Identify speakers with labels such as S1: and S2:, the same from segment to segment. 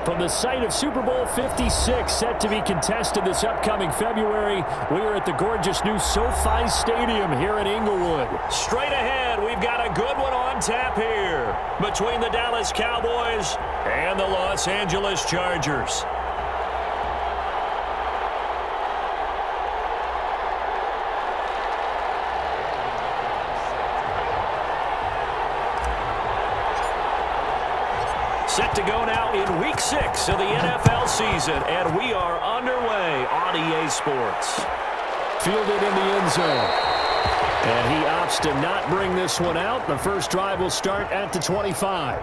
S1: From the site of Super Bowl 56, set to be contested this upcoming February, we are at the gorgeous new SoFi Stadium here in Inglewood. Straight ahead, we've got a good one on tap here between the Dallas Cowboys and the Los Angeles Chargers. Set to go now in Week 6 of the NFL season, and we are underway on EA Sports. Fielded in the end zone. And he opts to not bring this one out. The first drive will start at the 25.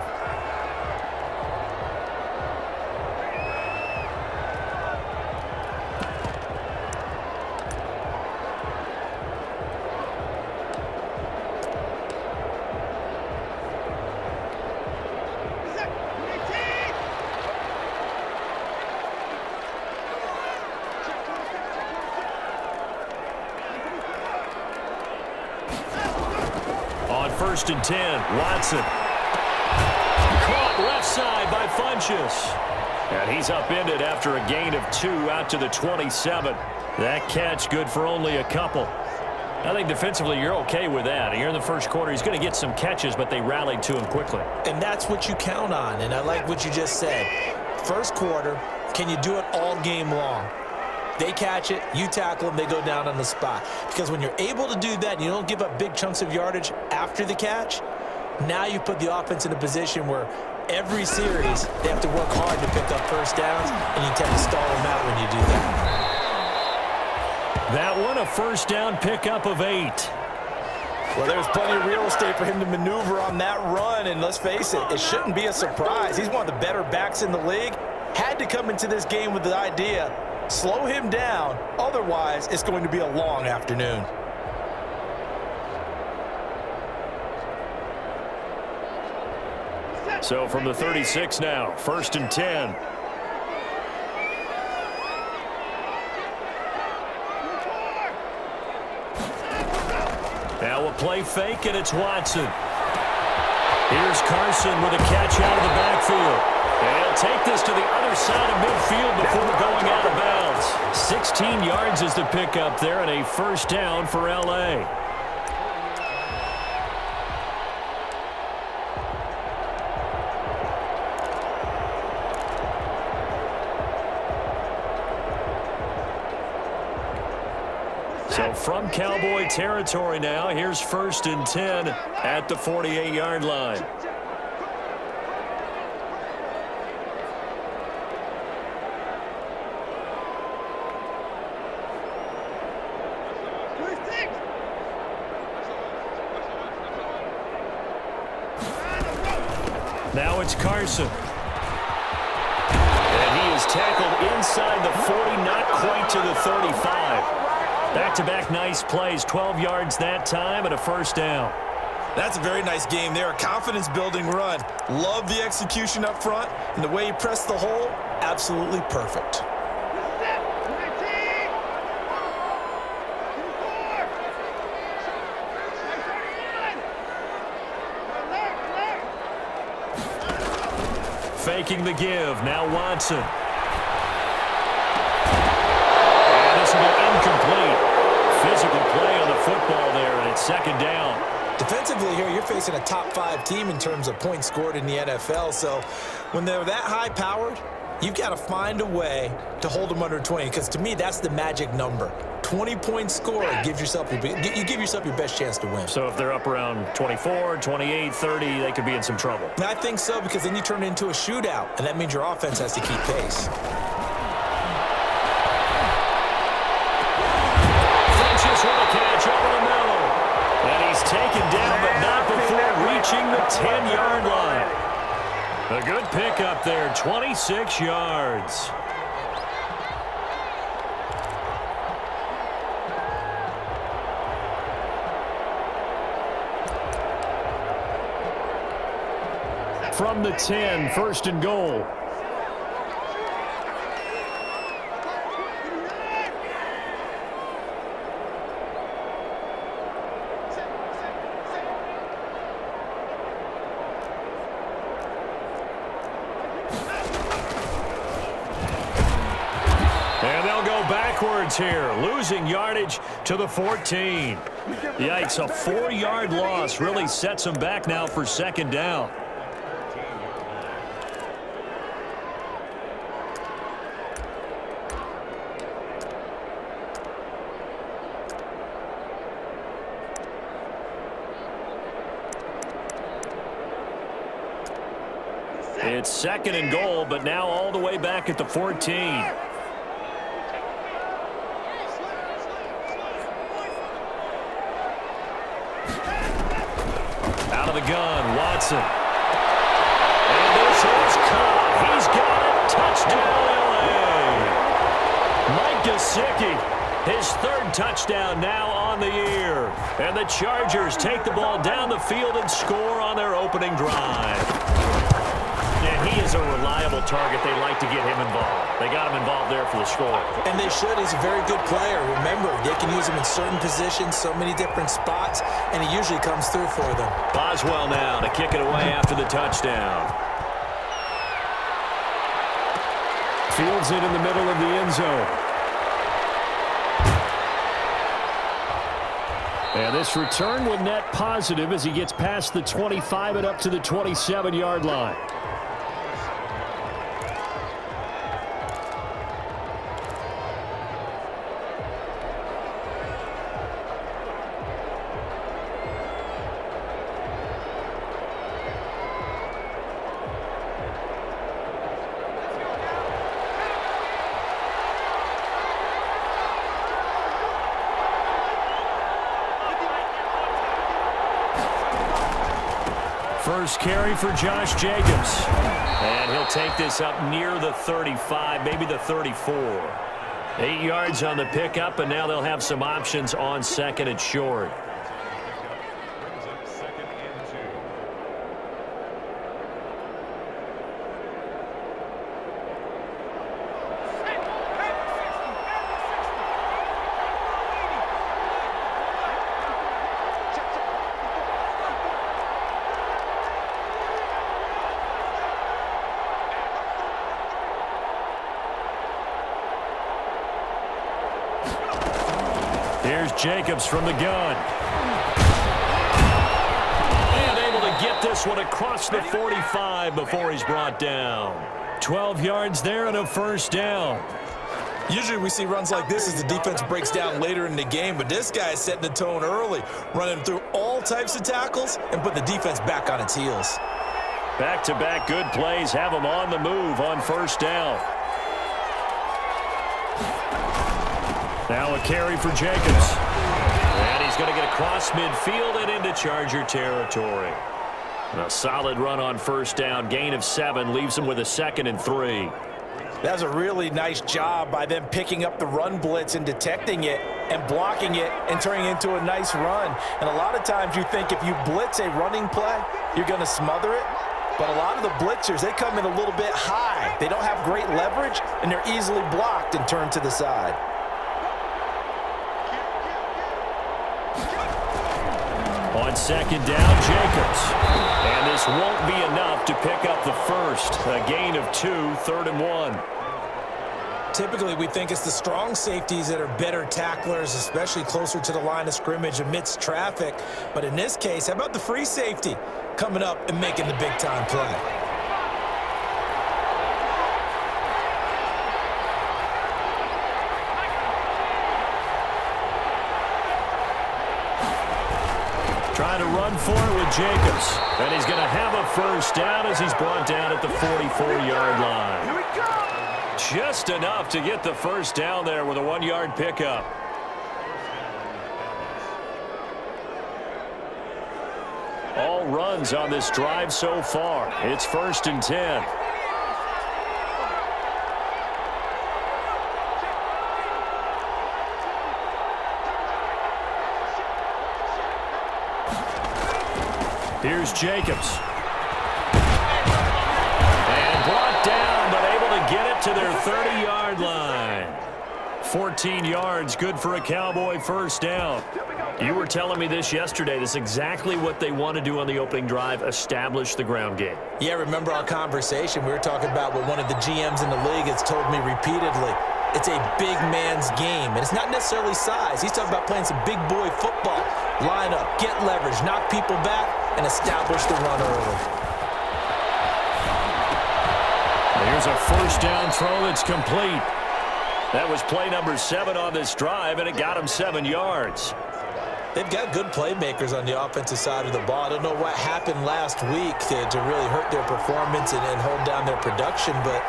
S1: First and 10, Watson. Caught left side by Funchess. And he's upended after a gain of 2 out to the 27. That catch good for only a couple. I think defensively you're okay with that. Here in the first quarter, he's going to get some catches, but they rallied to him quickly.
S2: And that's what you count on, and I like what you just said. First quarter, can you do it all game long? They catch it, you tackle them, they go down on the spot. Because when you're able to do that and you don't give up big chunks of yardage after the catch, now you put the offense in a position where every series they have to work hard to pick up first downs, and you tend to stall them out when you do that.
S1: That one, a first down pickup of 8.
S2: Well, there's plenty of real estate for him to maneuver on that run, and let's face it, it shouldn't be a surprise. He's one of the better backs in the league. Had to come into this game with the idea, slow him down, otherwise it's going to be a long afternoon.
S1: So from the 36 now, first and 10. Now a play fake, and it's Watson. Here's Carson with a catch out of the backfield. And he'll take this to the other side of midfield before going out of bounds. 16 yards is the pickup there, and a first down for L.A. So from Cowboy territory now, here's first and 10 at the 48-yard line. Now it's Carson. And he is tackled inside the 40, not quite to the 35. Back-to-back nice plays, 12 yards that time and a first down.
S2: That's a very nice game there, a confidence-building run. Love the execution up front, and the way he pressed the hole, absolutely perfect.
S1: Faking the give. Now Watson. And this will be incomplete. Physical play on the football there, and it's second down.
S2: Defensively here, you're facing a top-5 team in terms of points scored in the NFL. So when they're that high-powered, you've got to find a way to hold them under 20. Because to me, that's the magic number. 20 points scored, you give yourself your best chance to win.
S1: So if they're up around 24, 28, 30, they could be in some trouble.
S2: And I think so, because then you turn it into a shootout, and that means your offense has to keep pace.
S1: Funchess with a catch over the middle. And he's taken down, but not before reaching the 10-yard line. A good pickup there, 26 yards. From the 10, first and goal. backwards here, losing yardage to the 14. Yikes, a 4-yard loss really sets them back now for second down. It's second and goal, but now all the way back at the 14. Out of the gun, Watson. And this is caught. He's got it. Touchdown, LA. Mike Gesicki, his third touchdown now on the year. And the Chargers take the ball down the field and score on their opening drive. And he is a reliable target. They like to get him involved. They got him involved there for the score.
S2: And they should. He's a very good player. Remember, they can use him in certain positions, so many different spots, and he usually comes through for them.
S1: Boswell now to kick it away after the touchdown. Fields it in the middle of the end zone. And this return will net positive as he gets past the 25 and up to the 27-yard line. First carry for Josh Jacobs. And he'll take this up near the 35, maybe the 34. 8 yards on the pickup, and now they'll have some options on second and short. Here's Jacobs from the gun. And able to get this one across the 45 before he's brought down. 12 yards there and a first down.
S2: Usually we see runs like this as the defense breaks down later in the game, but this guy is setting the tone early, running through all types of tackles and put the defense back on its heels.
S1: Back-to-back good plays have him on the move on first down. Now a carry for Jacobs. And he's going to get across midfield and into Charger territory. And a solid run on first down. Gain of 7 leaves him with a 2nd and 3.
S2: That's a really nice job by them picking up the run blitz and detecting it and blocking it and turning it into a nice run. And a lot of times you think if you blitz a running play, you're going to smother it. But a lot of the blitzers, they come in a little bit high. They don't have great leverage, and they're easily blocked and turned to the side.
S1: On second down, Jacobs. And this won't be enough to pick up the first. A gain of 2, 3rd and 1.
S2: Typically, we think it's the strong safeties that are better tacklers, especially closer to the line of scrimmage amidst traffic. But in this case, how about the free safety coming up and making the big-time play? Trying to run for it with Jacobs. And he's going to have a first down as he's brought down at the 44-yard line. Here we go. Just enough to get the first down there with a 1-yard pickup. All runs on this drive so far. It's 1st and 10. Here's Jacobs. And brought down, but able to get it to their 30-yard line. 14 yards, good for a Cowboy first down. You were telling me this yesterday. This is exactly what they want to do on the opening drive, establish the ground game. Yeah, remember our conversation? We were talking about what one of the GMs in the league has told me repeatedly. It's a big man's game, and it's not necessarily size. He's talking about playing some big boy football. Line up, get leverage, knock people back, and establish the run early.
S1: Here's a first down throw that's complete. That was play number 7 on this drive, and it got him 7 yards.
S2: They've got good playmakers on the offensive side of the ball. I don't know what happened last week to really hurt their performance and hold down their production, but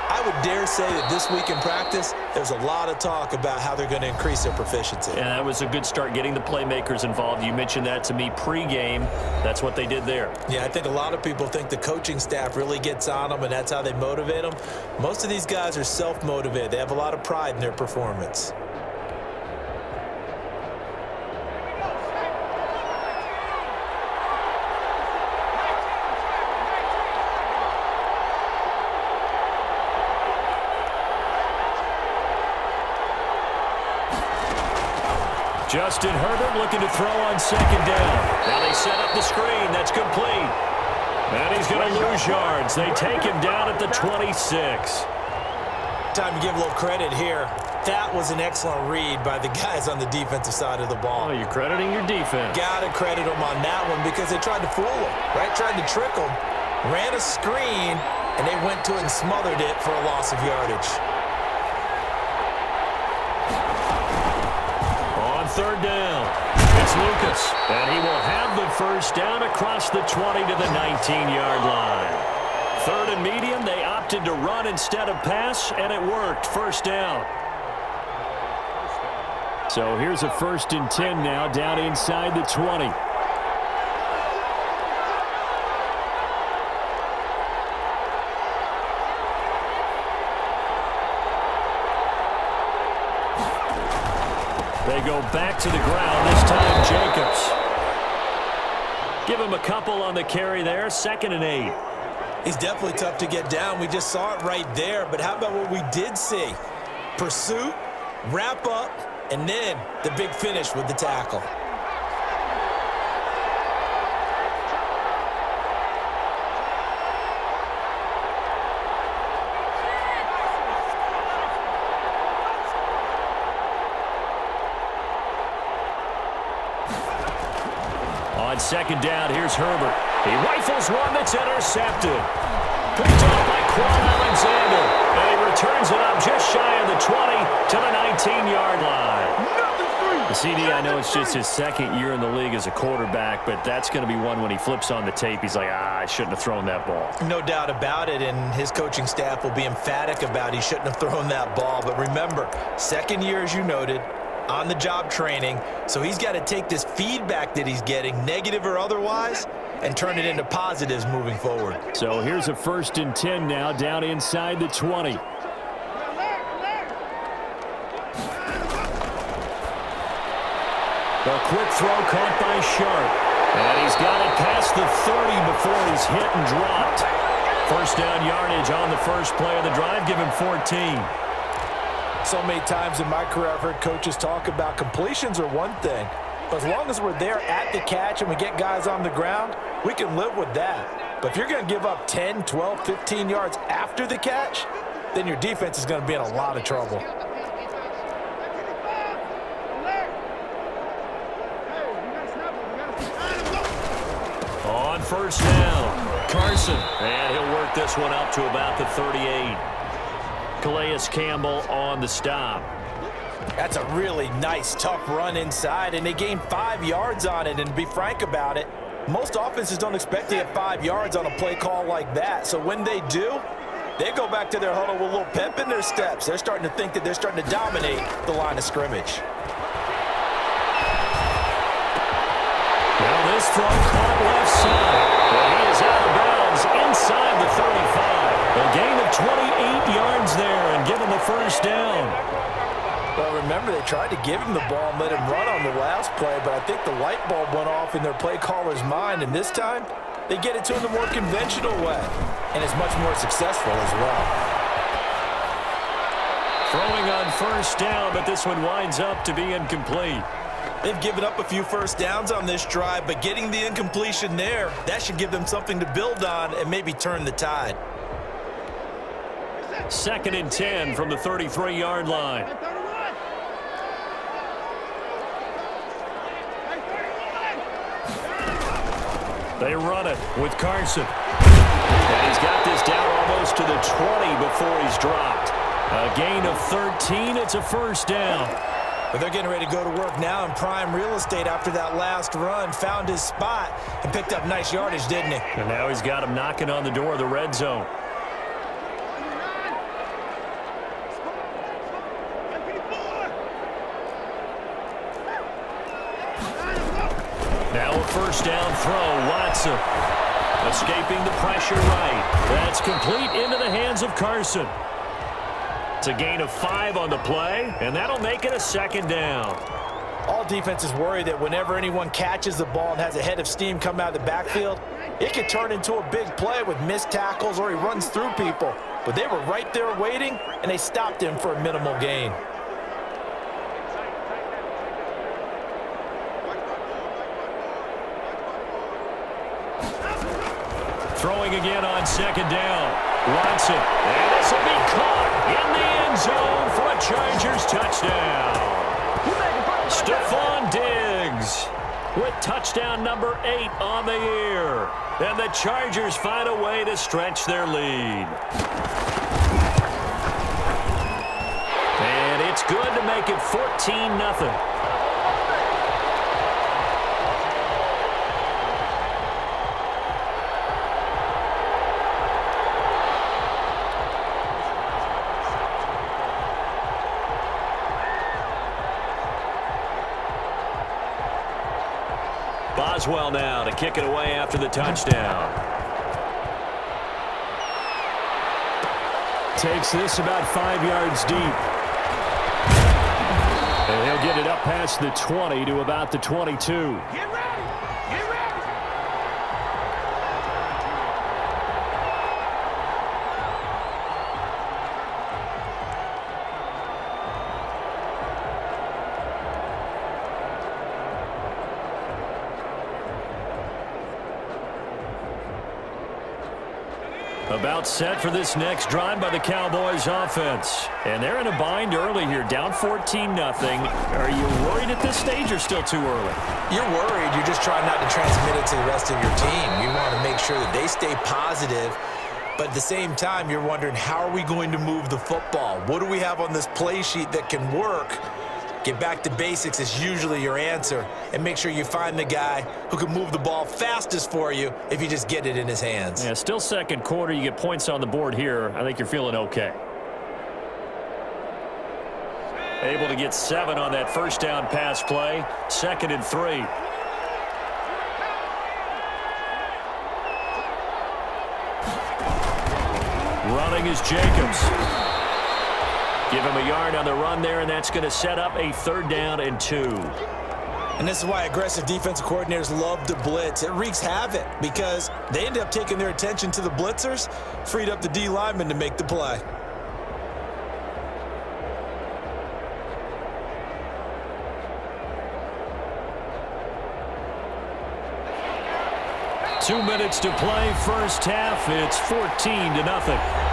S2: I would dare say that this week in practice, there's a lot of talk about how they're going to increase their proficiency.
S1: Yeah, that was a good start, getting the playmakers involved. You mentioned that to me pregame. That's what they did there.
S2: Yeah, I think a lot of people think the coaching staff really gets on them, and that's how they motivate them. Most of these guys are self-motivated. They have a lot of pride in their performance.
S1: Justin Herbert looking to throw on second down. Now they set up the screen. That's complete. And he's going to lose yards. They take him down at the 26.
S2: Time to give a little credit here. That was an excellent read by the guys on the defensive side of the ball.
S1: Oh, you're crediting your defense.
S2: Got to credit them on that one because they tried to fool him, right? Tried to trick him. Ran a screen, and they went to it and smothered it for a loss of yardage.
S1: Third down. It's Lucas, and he will have the first down across the 20 to the 19-yard line. Third and medium, they opted to run instead of pass, and it worked. First down. So here's a 1st and 10 now, down inside the 20. They go back to the ground, this time Jacobs. Give him a couple on the carry there, 2nd and 8.
S2: He's definitely tough to get down. We just saw it right there, but how about what we did see? Pursuit, wrap up, and then the big finish with the tackle.
S1: On second down, here's Herbert. He rifles one that's intercepted. Picked off by Quan Alexander. And he returns it up just shy of the 20 to the 19-yard line. The CD, I know it's just his 2nd year in the league as a quarterback, but that's going to be one when he flips on the tape. He's like, I shouldn't have thrown that ball.
S2: No doubt about it, and his coaching staff will be emphatic about he shouldn't have thrown that ball. But remember, 2nd year, as you noted, on-the-job training, so he's got to take this feedback that he's getting, negative or otherwise, and turn it into positives moving forward.
S1: So here's a 1st and 10 now, down inside the 20. A quick throw caught by Sharp, and he's got it past the 30 before he's hit and dropped. First down yardage on the first play of the drive, give him 14.
S2: So many times in my career I've heard coaches talk about completions are one thing, but as long as we're there at the catch and we get guys on the ground, we can live with that. But if you're going to give up 10, 12, 15 yards after the catch, then your defense is going to be in a lot of trouble.
S1: On first down, Carson, and he'll work this one up to about the 38. Calais Campbell on the stop.
S2: That's a really nice, tough run inside, and they gained 5 yards on it. And to be frank about it, most offenses don't expect to get 5 yards on a play call like that. So when they do, they go back to their huddle with a little pep in their steps. They're starting to think that they're starting to dominate the line of scrimmage.
S1: Well, this throw caught left side. Well, he is out of bounds inside the 35. A gain of 28 yards there and give him the first down.
S2: Well, remember, they tried to give him the ball and let him run on the last play, but I think the light bulb went off in their play caller's mind, and this time they get it to him the more conventional way, and it's much more successful as well.
S1: Throwing on first down, but this one winds up to be incomplete.
S2: They've given up a few first downs on this drive, but getting the incompletion there, that should give them something to build on and maybe turn the tide.
S1: 2nd and 10 from the 33-yard line. They run it with Carson. And he's got this down almost to the 20 before he's dropped. A gain of 13. It's a first down.
S2: But they're getting ready to go to work now in prime real estate after that last run. Found his spot and picked up nice yardage, didn't he?
S1: And now he's got him knocking on the door of the red zone. Now a first down throw. Watson escaping the pressure right. That's complete into the hands of Carson. It's a gain of 5 on the play, and that'll make it a 2nd down.
S2: All defenses worry that whenever anyone catches the ball and has a head of steam come out of the backfield, it could turn into a big play with missed tackles or he runs through people. But they were right there waiting, and they stopped him for a minimal gain.
S1: Throwing again on 2nd down. Watson, and this will be caught in the end zone for a Chargers touchdown. Stephon Diggs with touchdown number 8 on the year. And the Chargers find a way to stretch their lead. And it's good to make it 14-0. Boswell now to kick it away after the touchdown. Takes this about 5 yards deep. And he'll get it up past the 20 to about the 22.
S3: Get ready! Get ready!
S1: About set for this next drive by the Cowboys offense. And they're in a bind early here, down 14-0. Are you worried at this stage or still too early?
S2: You're worried. You're just trying not to transmit it to the rest of your team. You want to make sure that they stay positive. But at the same time, you're wondering, how are we going to move the football? What do we have on this play sheet that can work? Get back to basics is usually your answer. And make sure you find the guy who can move the ball fastest for you if you just get it in his hands.
S1: Yeah, still second quarter. You get points on the board here. I think you're feeling okay. Able to get 7 on that first down pass play. 2nd and 3. Running is Jacobs. Give him a yard on the run there, and that's going to set up a 3rd down and 2.
S2: And this is why aggressive defensive coordinators love to blitz. It wreaks havoc because they end up taking their attention to the blitzers, freed up the D lineman to make the play.
S1: Two minutes to play, first half. It's 14-0.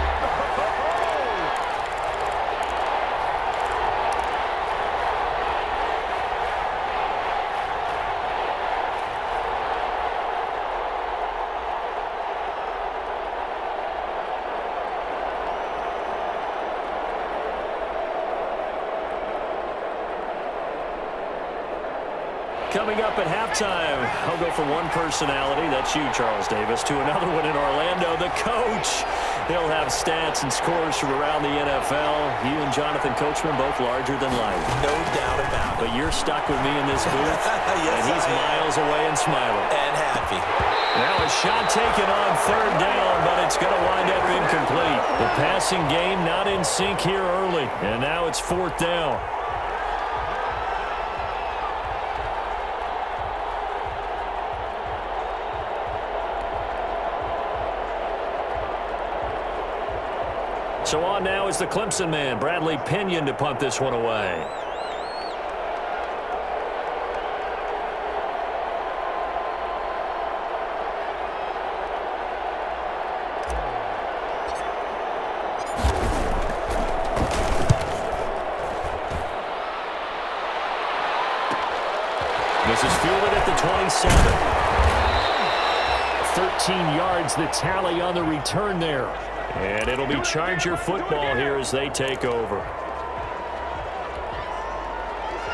S1: Coming up at halftime, I'll go from one personality, that's you, Charles Davis, to another one in Orlando, the coach. He'll have stats and scores from around the NFL. You and Jonathan Coachman both larger than life.
S2: No doubt about it.
S1: But you're stuck with me in this booth,
S2: yes,
S1: and he's miles away and smiling.
S2: And happy.
S1: Now a shot taken on 3rd down, but it's going to wind up incomplete. The passing game not in sync here early, and now it's 4th down. So on now is the Clemson man, Bradley Pinion, to punt this one away. This is fielded at the 27. 13 yards the tally on the return there. And it'll be Charger football here as they take over.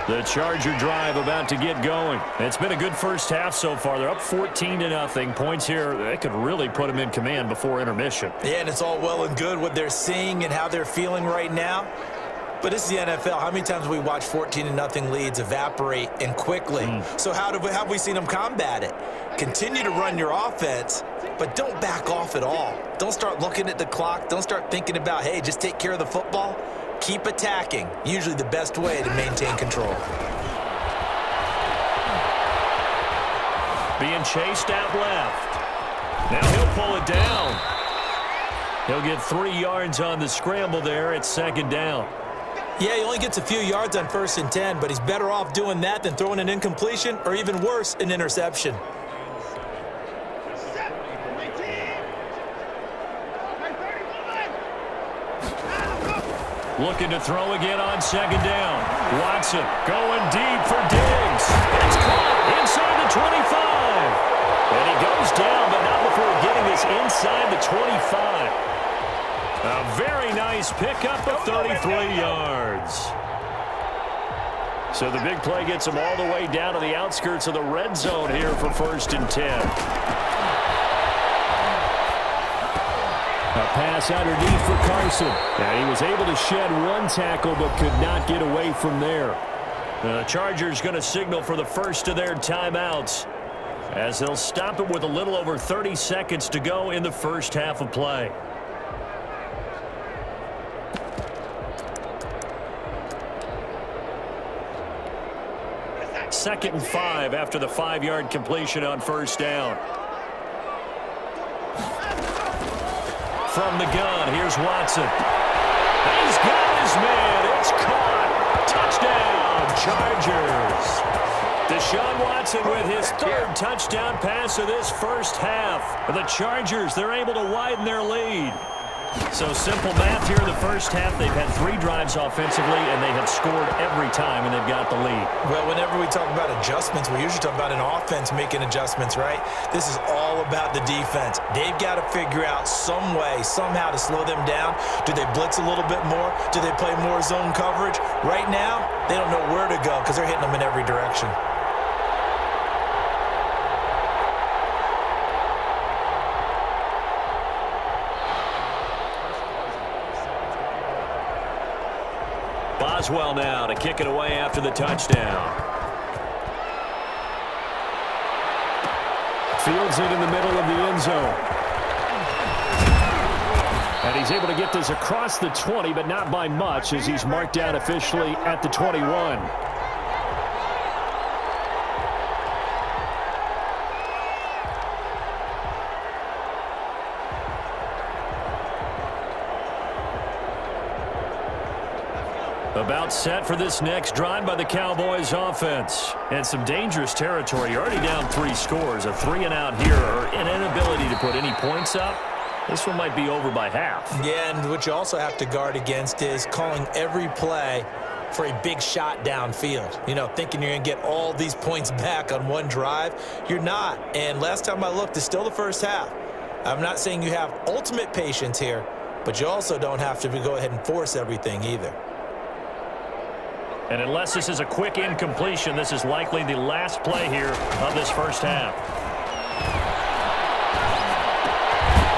S1: The Charger drive about to get going. It's been a good first half so far. They're up 14-0. Points here, they could really put them in command before intermission.
S2: Yeah, and it's all well and good what they're seeing and how they're feeling right now. But this is the NFL. How many times have we watched 14-0 leads evaporate and quickly? So how have we seen them combat it? Continue to run your offense, but don't back off at all. Don't start looking at the clock. Don't start thinking about, hey, just take care of the football. Keep attacking. Usually the best way to maintain control.
S1: Being chased out left. Now he'll pull it down. He'll get 3 yards on the scramble there. It's second down.
S2: Yeah, he only gets a few yards on 1st and 10, but he's better off doing that than throwing an incompletion or even worse, an interception.
S1: Looking to throw again on second down. Watson going deep for Diggs. It's caught inside the 25. And he goes down, but not before getting this inside the 25. A very nice pickup of 33 yards. So the big play gets him all the way down to the outskirts of the red zone here for 1st and 10. A pass underneath for Carson. And he was able to shed one tackle but could not get away from there. The Chargers going to signal for the first of their timeouts as they'll stop it with a little over 30 seconds to go in the first half of play. Second and 5 after the 5-yard completion on first down. From the gun, here's Watson. He's got his man. It's caught. Touchdown, Chargers. Deshaun Watson with his 3rd touchdown pass of this first half. The Chargers, they're able to widen their lead. So simple math here in the first half. They've had 3 drives offensively, and they have scored every time, and they've got the lead.
S2: Well, whenever we talk about adjustments, we usually talk about an offense making adjustments, right? This is all about the defense. They've got to figure out some way, somehow to slow them down. Do they blitz a little bit more? Do they play more zone coverage? Right now, they don't know where to go because they're hitting them in every direction.
S1: Boswell now to kick it away after the touchdown. Fields it in the middle of the end zone. And he's able to get this across the 20, but not by much as he's marked down officially at the 21. About set for this next drive by the Cowboys offense. And some dangerous territory. You're already down 3 scores. A 3-and-out here, or an inability to put any points up. This one might be over by half. Yeah, and what you also have to guard against is calling every play for a big shot downfield. You know, thinking you're going to get all these points back on one drive. You're not. And last time I looked, it's still the first half. I'm not saying you have ultimate patience here, but you also don't have to go ahead and force everything either. And unless this is a quick incompletion, this is likely the last play here of this first half.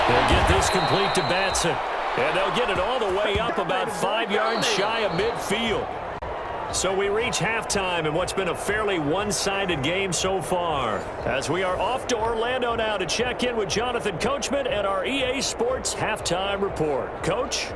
S1: They'll get this complete to Batson. And they'll get it all the way up about 5 yards shy of midfield. So we reach halftime in what's been a fairly one-sided game so far. As we are off to Orlando now to check in with Jonathan Coachman and our EA Sports Halftime Report. Coach?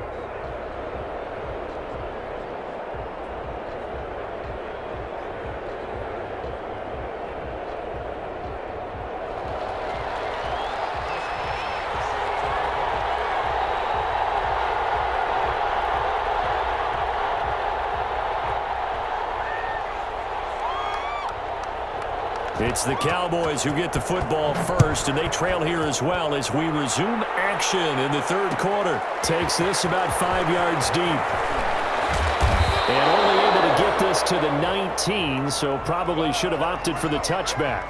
S1: It's the Cowboys who get the football first, and they trail here as well as we resume action in the 3rd quarter. Takes this about 5 yards deep. And only able to get this to the 19, so probably should have opted for the touchback.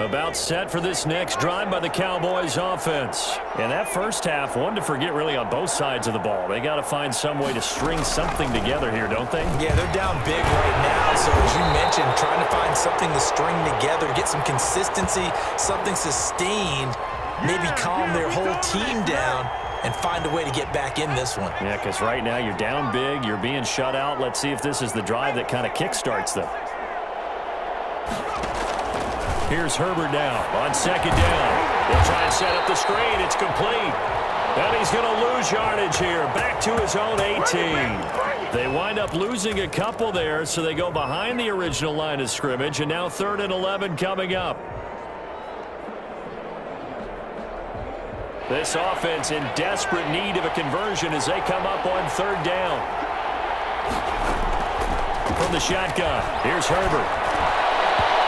S1: About set for this next drive by the Cowboys offense. And that first half, one to forget really on both sides of the ball. They got to find some way to string something together here, don't they?
S2: Yeah, they're down big right now. So as you mentioned, trying to find something to string together, get some consistency, something sustained, maybe calm their whole team down and find a way to get back in this one.
S1: Yeah, because right now you're down big, you're being shut out. Let's see if this is the drive that kind of kickstarts them. Here's Herbert now on second down. They'll try and set up the screen. It's complete. And he's going to lose yardage here. Back to his own 18. They wind up losing a couple there, so they go behind the original line of scrimmage, and now 3rd and 11 coming up. This offense in desperate need of a conversion as they come up on 3rd down. From the shotgun, here's Herbert.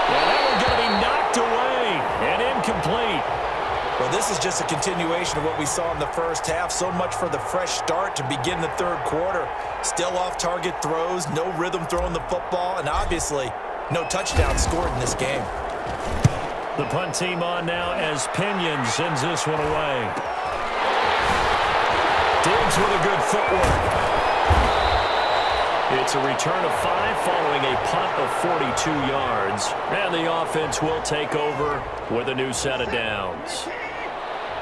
S1: And that one's going to be knocked away and incomplete.
S2: Well, this is just a continuation of what we saw in the first half. So much for the fresh start to begin the 3rd quarter. Still off-target throws, no rhythm throwing the football, and obviously no touchdown scored in this game.
S1: The punt team on now as Pinion sends this one away. Diggs with a good footwork. It's a return of 5 following a punt of 42 yards. And the offense will take over with a new set of downs.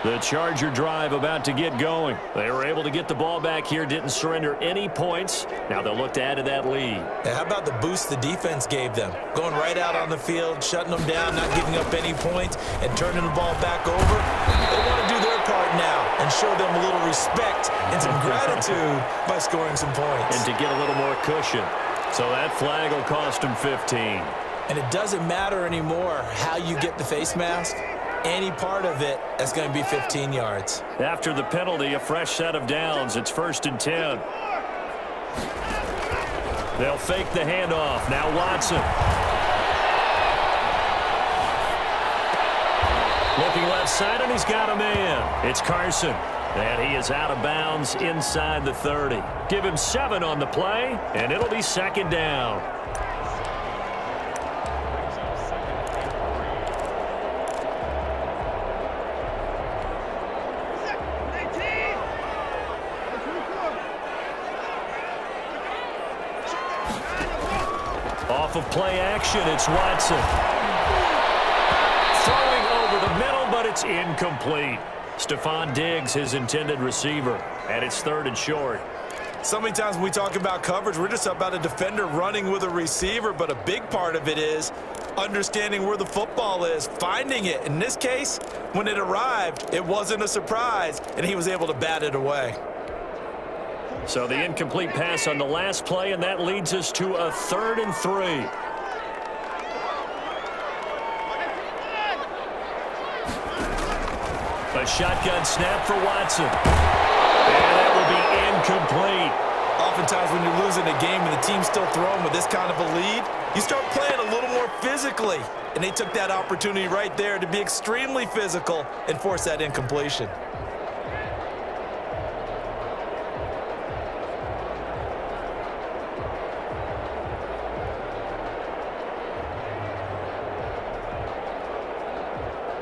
S1: The Charger drive about to get going. They were able to get the ball back here, didn't surrender any points. Now they'll look to add to that lead.
S2: Yeah, how about the boost the defense gave them? Going right out on the field, shutting them down, not giving up any points, and turning the ball back over. They want to do their part now and show them a little respect and some gratitude by scoring some points.
S1: And to get a little more cushion. So that flag will cost them 15.
S2: And it doesn't matter anymore how you get the face mask. Any part of it is going to be 15 yards.
S1: After the penalty, a fresh set of downs. It's 1st and 10. They'll fake the handoff. Now Watson. Looking left side, and he's got a man. It's Carson. And he is out of bounds inside the 30. Give him 7 on the play, and it'll be 2nd down. Off of play action, it's Watson. Throwing over the middle, but it's incomplete. Stephon Diggs, his intended receiver, and it's 3rd and short.
S2: So many times when we talk about coverage, we're just about a defender running with a receiver, but a big part of it is understanding where the football is, finding it. In this case, when it arrived, it wasn't a surprise, and he was able to bat it away.
S1: So the incomplete pass on the last play, and that leads us to a 3rd and 3. A shotgun snap for Watson. And that will be incomplete.
S2: Oftentimes when you're losing a game and the team's still throwing with this kind of a lead, you start playing a little more physically. And they took that opportunity right there to be extremely physical and force that incompletion.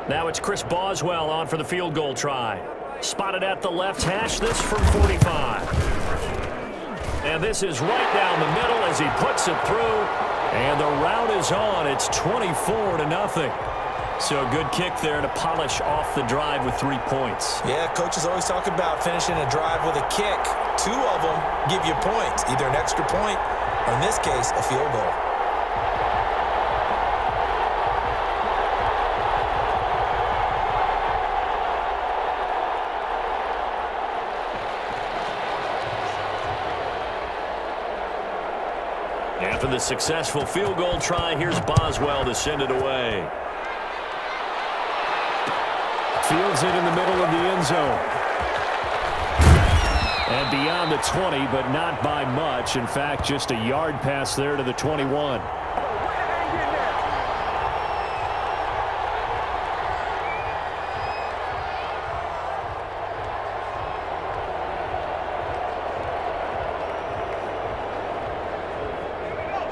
S1: Now it's Chris Boswell on for the field goal try. Spotted at the left hash, this from 45. And this is right down the middle as he puts it through. And the route is on. It's 24-0. So a good kick there to polish off the drive with 3 points.
S2: Yeah, coaches always talk about finishing a drive with a kick. 2 of them give you points, either an extra point or, in this case, a field goal.
S1: After the successful field goal try, here's Boswell to send it away. Fields it in the middle of the end zone. And beyond the 20, but not by much. In fact, just a yard pass there to the 21.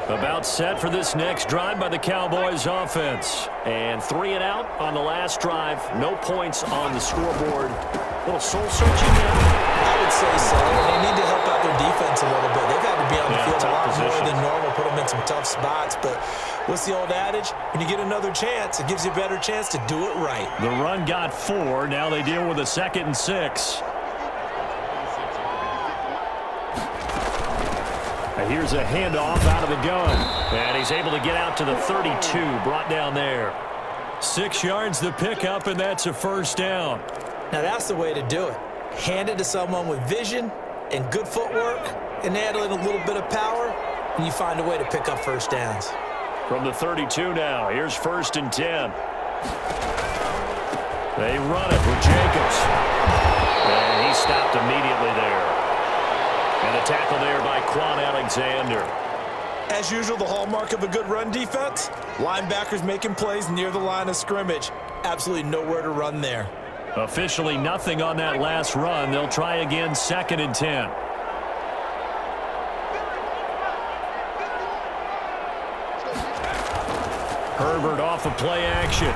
S1: About set for this next drive by the Cowboys offense. And 3 and out on the last drive. No points on the scoreboard. A little soul-searching there.
S2: I would say so. They need to help out their defense a little bit. They've had to be on the field a lot more than normal, put them in some tough spots. But what's the old adage? When you get another chance, it gives you a better chance to do it right.
S1: The run got 4. Now they deal with a 2nd and 6. Here's a handoff out of the gun. And he's able to get out to the 32, brought down there. 6 yards the pickup, and that's a first down.
S2: Now that's the way to do it. Hand it to someone with vision and good footwork and add in a little bit of power, and you find a way to pick up first downs.
S1: From the 32 now, here's 1st and 10. They run it with Jacobs. And he stopped immediately there. And the tackle there by Quan Alexander.
S2: As usual, the hallmark of a good run defense, linebackers making plays near the line of scrimmage. Absolutely nowhere to run there.
S1: Officially nothing on that last run. They'll try again, 2nd and 10. Herbert off of play action.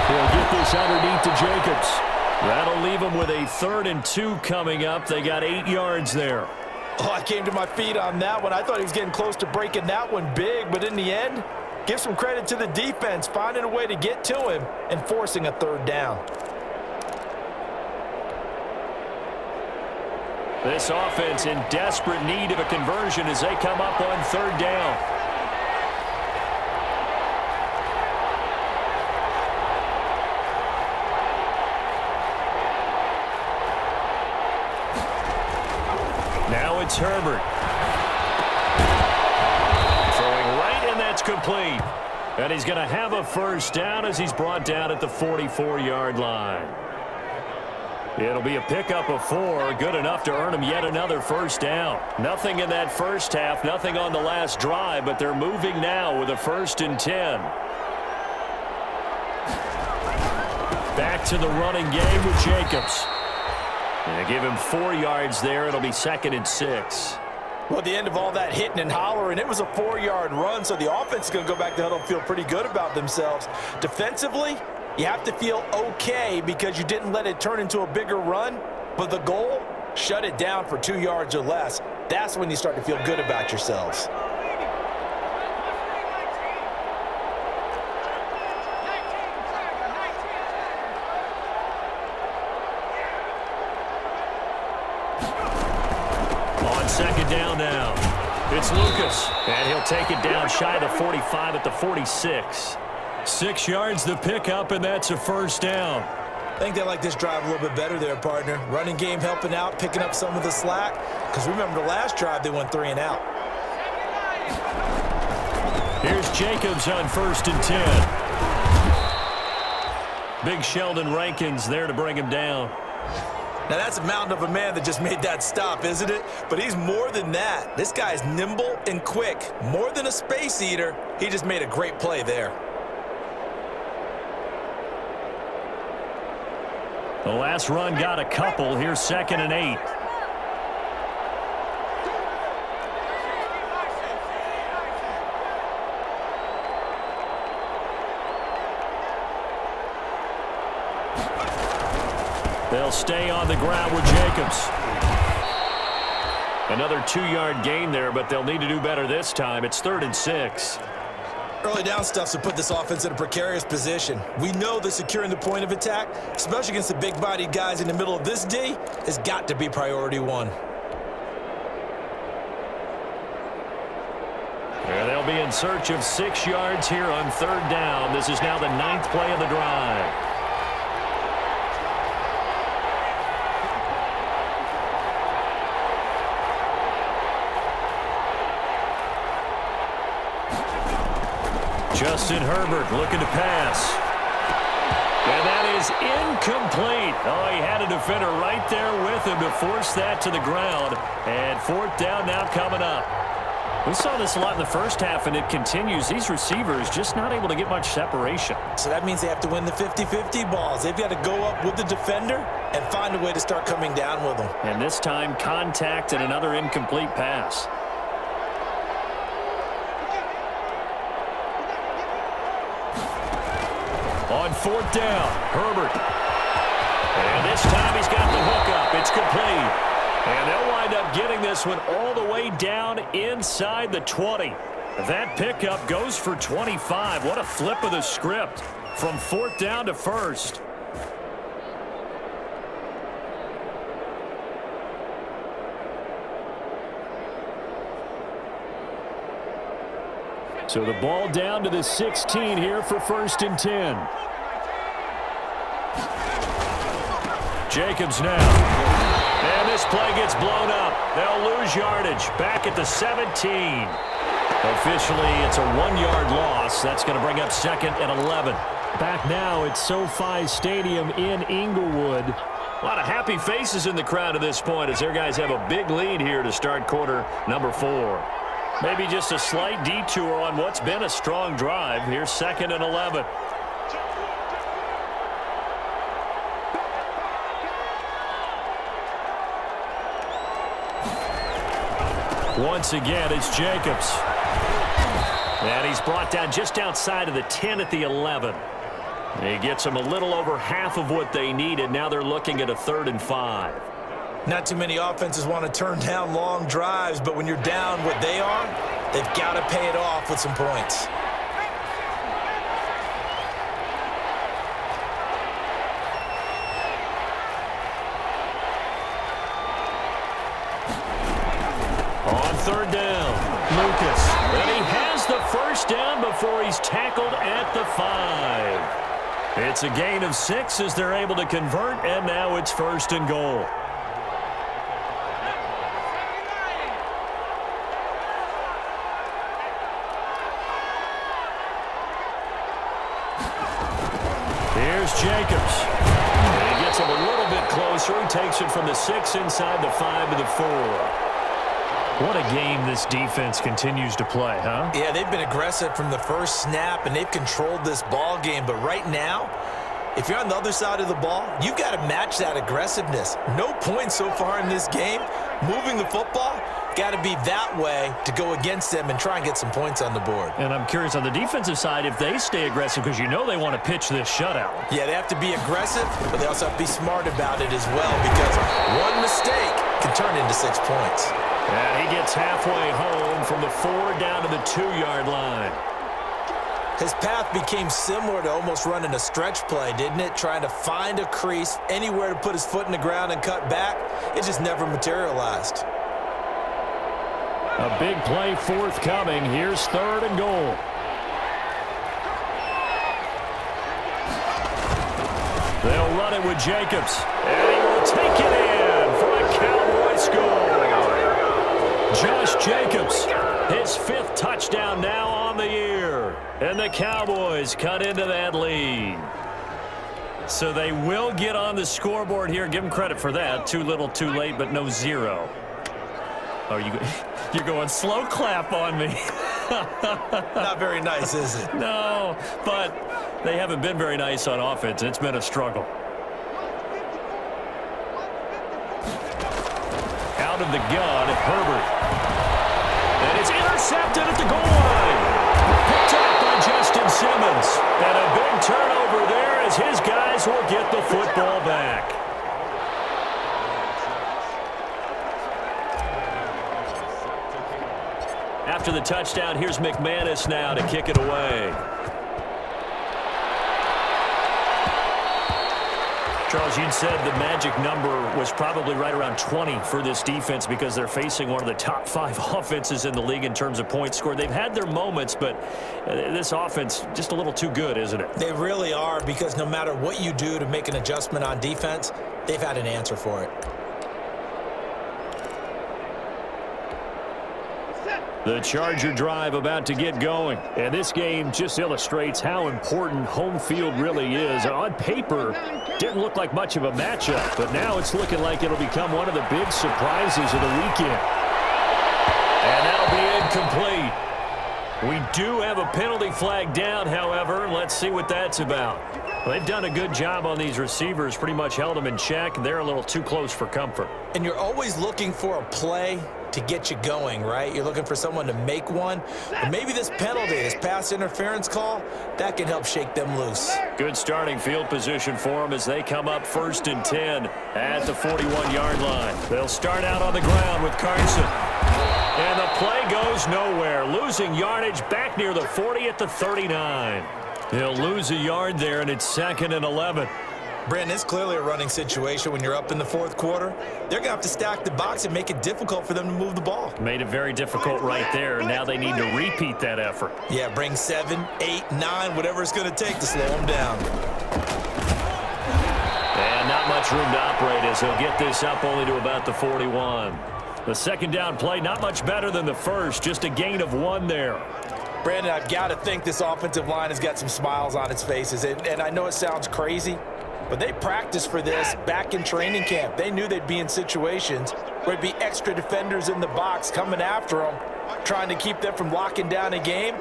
S1: He'll get this underneath to Jacobs. That'll leave them with a 3rd and 2 coming up. They got 8 yards there.
S2: Oh, I came to my feet on that one. I thought he was getting close to breaking that one big, but in the end, give some credit to the defense, finding a way to get to him and forcing a 3rd down.
S1: This offense in desperate need of a conversion as they come up on 3rd down. Now it's Herbert. Throwing right, and that's complete. And he's going to have a first down as he's brought down at the 44-yard line. It'll be a pickup of 4, good enough to earn him yet another first down. Nothing in that first half, nothing on the last drive, but they're moving now with a 1st and 10. Back to the running game with Jacobs. And give him 4 yards there. It'll be 2nd and 6.
S2: Well, at the end of all that hitting and hollering, it was a 4-yard run, so the offense is going to go back to huddle and feel pretty good about themselves. Defensively, you have to feel okay because you didn't let it turn into a bigger run, but the goal, shut it down for 2 yards or less. That's when you start to feel good about yourselves.
S1: On 2nd down now, it's Lucas, and he'll take it down shy of the 45 at the 46. 6 yards the pickup, and that's a first down.
S2: I think they like this drive a little bit better there, partner. Running game helping out, picking up some of the slack. Because remember the last drive, they went 3 and out.
S1: Here's Jacobs on 1st and 10. Big Sheldon Rankins there to bring him down.
S2: Now, that's a mountain of a man that just made that stop, isn't it? But he's more than that. This guy's nimble and quick. More than a space eater, he just made a great play there.
S1: The last run got a couple. Here's 2nd and 8. They'll stay on the ground with Jacobs. Another 2-yard gain there, but they'll need to do better this time. It's 3rd and 6.
S2: Early down stuff's to put this offense in a precarious position. We know that securing the point of attack, especially against the big-bodied guys in the middle of this D, has got to be priority 1.
S1: They'll be in search of 6 yards here on 3rd down. This is now the 9th play of the drive. Justin Herbert looking to pass. And that is incomplete. Oh, he had a defender right there with him to force that to the ground. And fourth down now coming up. We saw this a lot in the first half, and it continues. These receivers just not able to get much separation.
S2: So that means they have to win the 50-50 balls. They've got to go up with the defender and find a way to start coming down with them.
S1: And this time, contact and another incomplete pass. On fourth down, Herbert. And this time he's got the hook up. It's complete. And they'll wind up getting this one all the way down inside the 20. That pickup goes for 25. What a flip of the script from fourth down to first. So the ball down to the 16 here for first and 10. Jacobs now. And this play gets blown up. They'll lose yardage back at the 17. Officially, it's a 1-yard loss. That's going to bring up second and 11. Back now at SoFi Stadium in Inglewood. A lot of happy faces in the crowd at this point as their guys have a big lead here to start quarter number 4. Maybe just a slight detour on what's been a strong drive. Here's second and 11. Once again, it's Jacobs. And he's brought down just outside of the 10 at the 11. He gets them a little over half of what they needed. Now they're looking at a 3rd and 5.
S2: Not too many offenses want to turn down long drives, but when you're down what they are, they've got to pay it off with some points. On third down, Lucas. And he has the first down before he's tackled at the 5.
S1: It's a gain of 6 as they're able to convert, and now it's first and goal. Here's Jacobs. And he gets him a little bit closer. He takes it from the 6 inside the 5 to the 4. What a game this defense continues to play, huh?
S2: Yeah, they've been aggressive from the first snap, and they've controlled this ball game. But right now, if you're on the other side of the ball, you've got to match that aggressiveness. No points so far in this game. Moving the football, got to be that way to go against them and try and get some points on the board.
S1: And I'm curious on the defensive side if they stay aggressive because you know they want to pitch this shutout.
S2: Yeah, they have to be aggressive, but they also have to be smart about it as well because one mistake can turn into 6 points.
S1: And he gets halfway home from the 4 down to the 2-yard line.
S2: His path became similar to almost running a stretch play, didn't it? Trying to find a crease, anywhere to put his foot in the ground and cut back. It just never materialized.
S1: A big play forthcoming. Here's 3rd and goal. They'll run it with Jacobs. And he will take it in for a Cowboy score. Josh Jacobs, his 5th touchdown now on the year. And the Cowboys cut into that lead. So they will get on the scoreboard here. Give them credit for that. Too little, too late, but no 0. Oh, you're going slow clap on me.
S2: Not very nice, is it?
S1: No, but they haven't been very nice on offense. It's been a struggle. Out of the gun, Herbert. And it's intercepted at the goal line. Picked up by Justin Simmons. And a big turnover there as his guys will get the football back. After the touchdown, here's McManus now to kick it away. Charles, you'd said the magic number was probably right around 20 for this defense because they're facing one of the top 5 offenses in the league in terms of points scored. They've had their moments, but this offense just a little too good, isn't it?
S2: They really are because no matter what you do to make an adjustment on defense, they've had an answer for it.
S3: Set.
S1: The Charger drive about to get going. And this game just illustrates how important home field really is. On paper, didn't look like much of a matchup, but now it's looking like it'll become one of the big surprises of the weekend. And that'll be incomplete. We do have a penalty flag down, however. Let's see what that's about. Well, they've done a good job on these receivers, pretty much held them in check, and they're a little too close for comfort.
S2: And you're always looking for a play to get you going, right? You're looking for someone to make one. But maybe this penalty, this pass interference call, that can help shake them loose. Good
S1: starting field position for them as they come up 1st and 10 at the 41-yard line. They'll start out on the ground with Carson. And the play goes nowhere. Losing yardage back near the 40 at the 39. He'll lose a yard there, and it's 2nd and 11.
S2: Brandon, it's clearly a running situation when you're up in the 4th quarter. They're going to have to stack the box and make it difficult for them to move the ball.
S1: Made it very difficult right there. Now they need to repeat that effort.
S2: Yeah, bring 7, 8, 9, whatever it's going to take to slow them down.
S1: And not much room to operate as he'll get this up only to about the 41. The 2nd down play, not much better than the first, just a gain of 1 there.
S2: Brandon, I've got to think this offensive line has got some smiles on its faces. And I know it sounds crazy, but they practiced for this back in training camp. They knew they'd be in situations where there'd be extra defenders in the box coming after them, trying to keep them from locking down a game.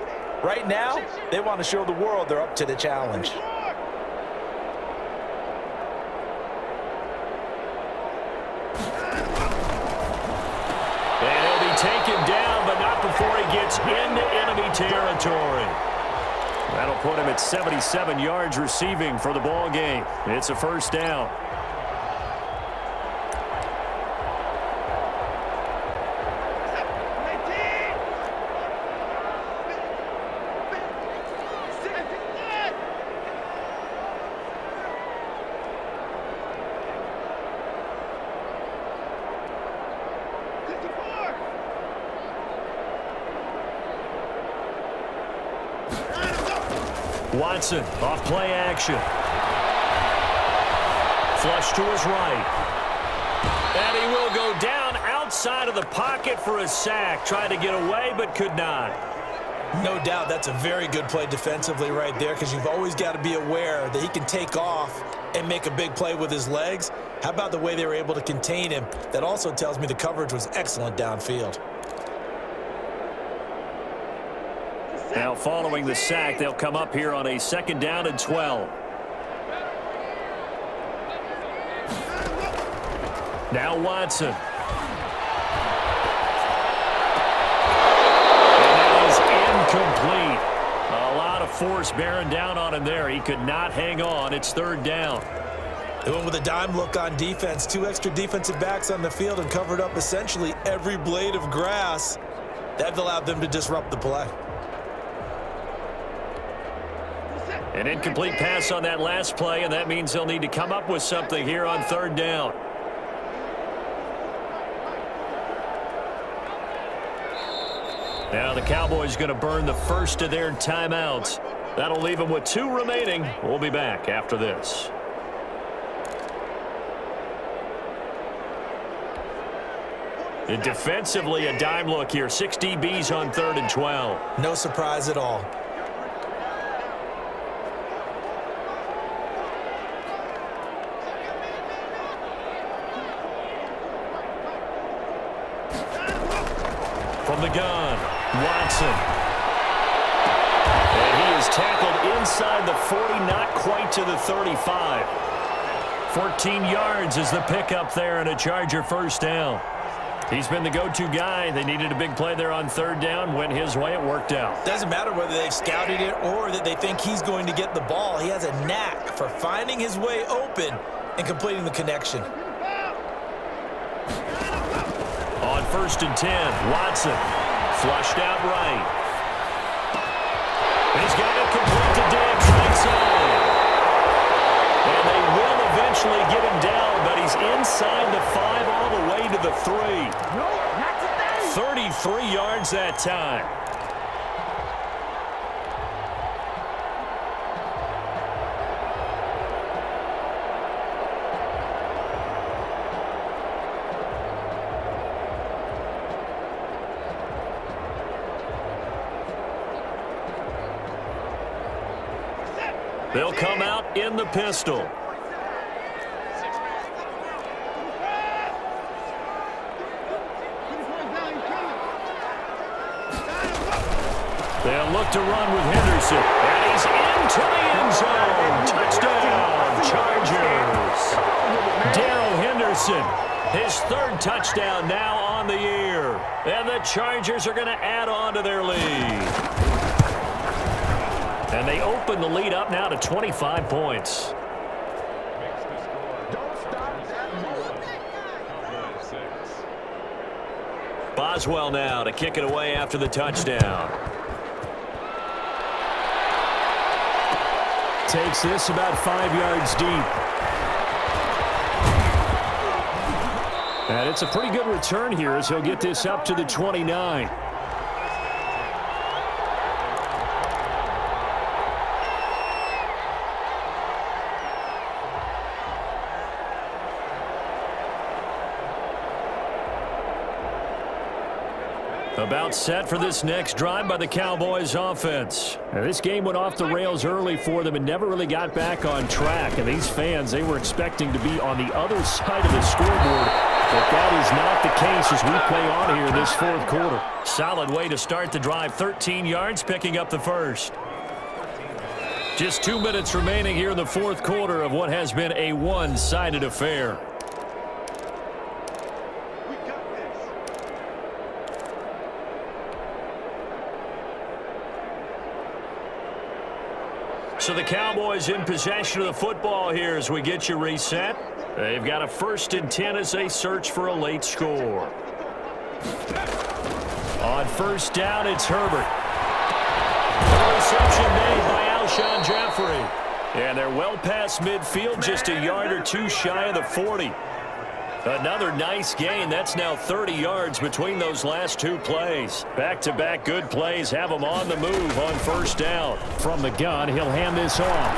S2: Right now, they want to show the world they're up to the challenge.
S1: And he'll be taken down, but not before he gets into enemy territory. That'll put him at 77 yards receiving for the ball game. It's a 1st down. Watson off play action. Flush to his right. And he will go down outside of the pocket for a sack. Tried to get away but could not.
S2: No doubt that's a very good play defensively right there, because you've always got to be aware that he can take off and make a big play with his legs. How about the way they were able to contain him? That also tells me the coverage was excellent downfield.
S1: Now following the sack, they'll come up here on a 2nd down and 12. Now Watson. And that is incomplete. A lot of force bearing down on him there. He could not hang on. It's 3rd down.
S2: They went with a dime look on defense. 2 extra defensive backs on the field and covered up essentially every blade of grass. That allowed them to disrupt the play.
S1: An incomplete pass on that last play, and that means they'll need to come up with something here on 3rd down. Now the Cowboys going to burn the first of their timeouts. That'll leave them with 2 remaining. We'll be back after this. And defensively, a dime look here. 6 DBs on 3rd and 12.
S2: No surprise at all.
S1: From the gun, Watson. And he is tackled inside the 40, not quite to the 35. 14 yards is the pickup there, and a Charger 1st down. He's been the go-to guy. They needed a big play there on 3rd down. Went his way. It worked out.
S2: Doesn't matter whether they've scouted it or that they think he's going to get the ball. He has a knack for finding his way open and completing the connection.
S1: On 1st and 10, Watson flushed out right. And he's got it complete to Diggs right side. And they will eventually get him down, but he's inside the 5 all the way to the 3. 33 yards that time. They'll come out in the pistol. They'll look to run with Henderson. And he's into the end zone. Touchdown, Chargers. Darrell Henderson, his third touchdown now on the year. And the Chargers are going to add on to their lead. And they open the lead up now to 25 points. Boswell now to kick it away after the touchdown. Takes this about 5 yards deep. And it's a pretty good return here as he'll get this up to the 29. About set for this next drive by the Cowboys offense. Now, this game went off the rails early for them and never really got back on track. And these fans, they were expecting to be on the other side of the scoreboard. But that is not the case as we play on here in this fourth quarter. Solid way to start the drive. 13 yards, picking up the first. Just 2 minutes remaining here in the fourth quarter of what has been a one-sided affair. So the Cowboys in possession of the football here as we get you reset. They've got a 1st and 10 as they search for a late score. On 1st down, it's Herbert. The reception made by Alshon Jeffrey. And they're well past midfield, just a yard or two shy of the 40. Another nice gain. That's now 30 yards between those last two plays. Back-to-back good plays have them on the move on 1st down. From the gun, he'll hand this off.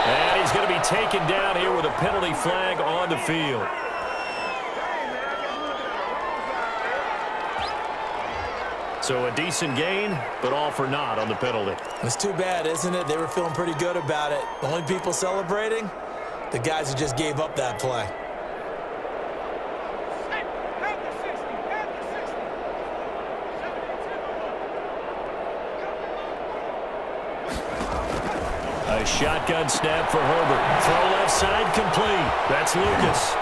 S1: And he's going to be taken down here with a penalty flag on the field. So a decent gain, but all for naught on the penalty.
S2: It's too bad, isn't it? They were feeling pretty good about it. The only people celebrating? The guys who just gave up that play.
S1: A shotgun snap for Herbert. Throw left side complete. That's Lucas.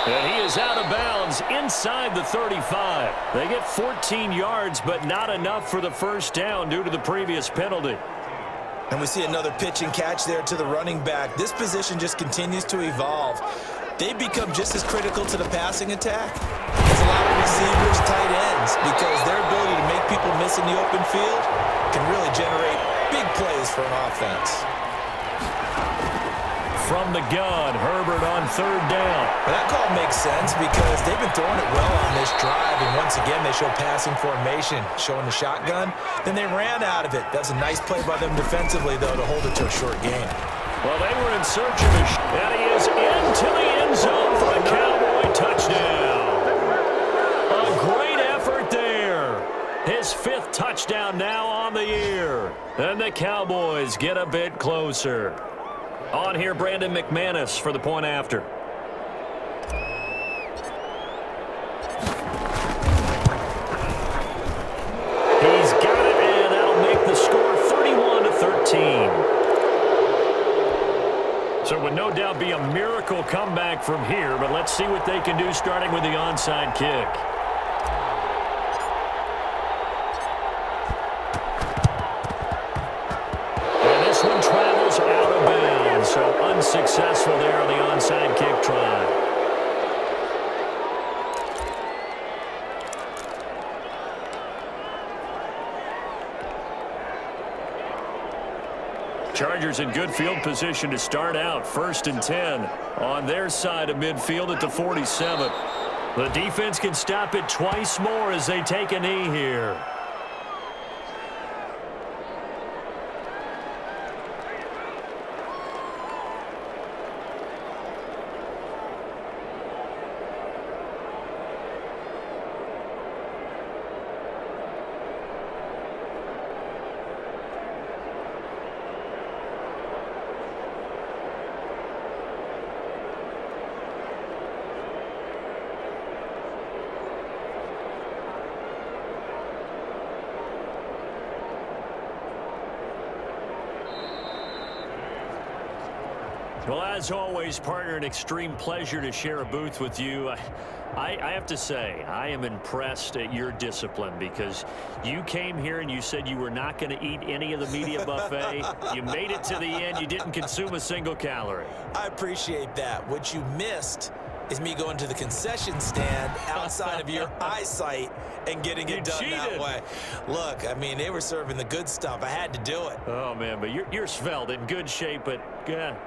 S1: And he is out of bounds inside the 35. They get 14 yards, but not enough for the 1st down due to the previous penalty.
S2: And we see another pitch and catch there to the running back. This position just continues to evolve. They've become just as critical to the passing attack as a lot of receivers, tight ends, because their ability to make people miss in the open field can really generate big plays for an offense.
S1: From the gun, Herbert on 3rd down.
S2: Well, that call makes sense because they've been throwing it well on this drive, and once again they show passing formation, showing the shotgun. Then they ran out of it. That's a nice play by them defensively, though, to hold it to a short gain.
S1: Well, they were in search of a and he is into the end zone for a Cowboy touchdown. A great effort there. His 5th touchdown now on the year. And the Cowboys get a bit closer. On here, Brandon McManus for the point after. He's got it, and that'll make the score 31-13. So it would no doubt be a miracle comeback from here, but let's see what they can do starting with the onside kick. And this one travels out of bounds, so unsuccessful there on the onside kick try. Chargers in good field position to start out. 1st and 10 on their side of midfield at the 47. The defense can stop it twice more as they take a knee here. Well, as always, partner, an extreme pleasure to share a booth with you. I have to say, I am impressed at your discipline because you came here and you said you were not going to eat any of the media buffet. You made it to the end. You didn't consume a single calorie.
S2: I appreciate that. What you missed is me going to the concession stand outside of your eyesight and getting it done that way. Look, I mean, they were serving the good stuff. I had to do it.
S1: Oh, man, but you're svelte, in good shape, but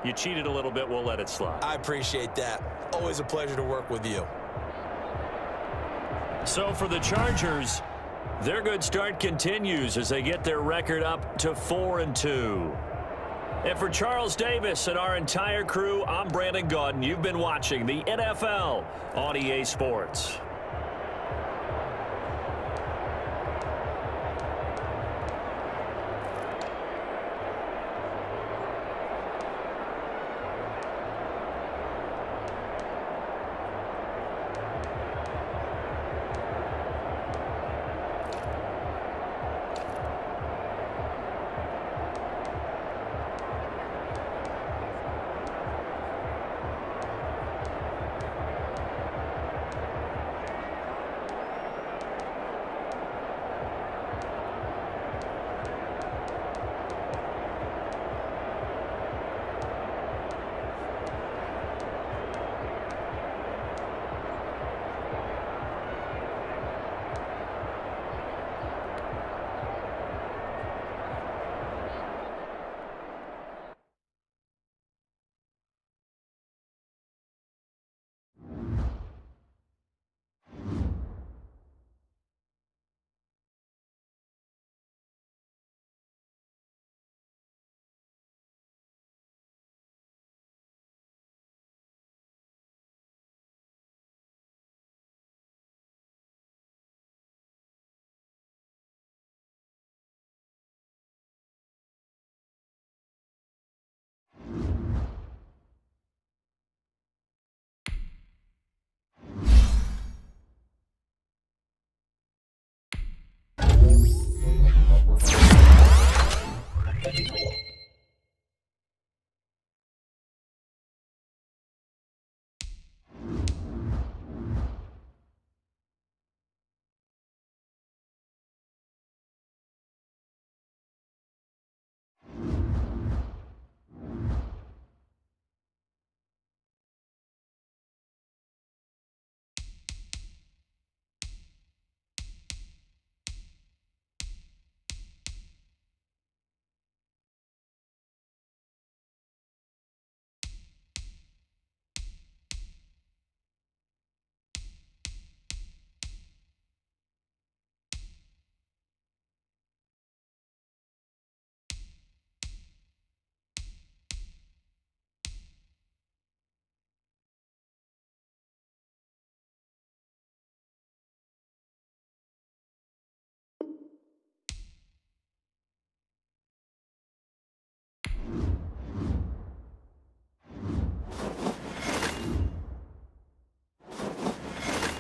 S1: you cheated a little bit. We'll let it slide.
S2: I appreciate that. Always a pleasure to work with you.
S1: So for the Chargers, their good start continues as they get their record up to 4-2. And for Charles Davis and our entire crew, I'm Brandon Gaudin. You've been watching the NFL on EA Sports.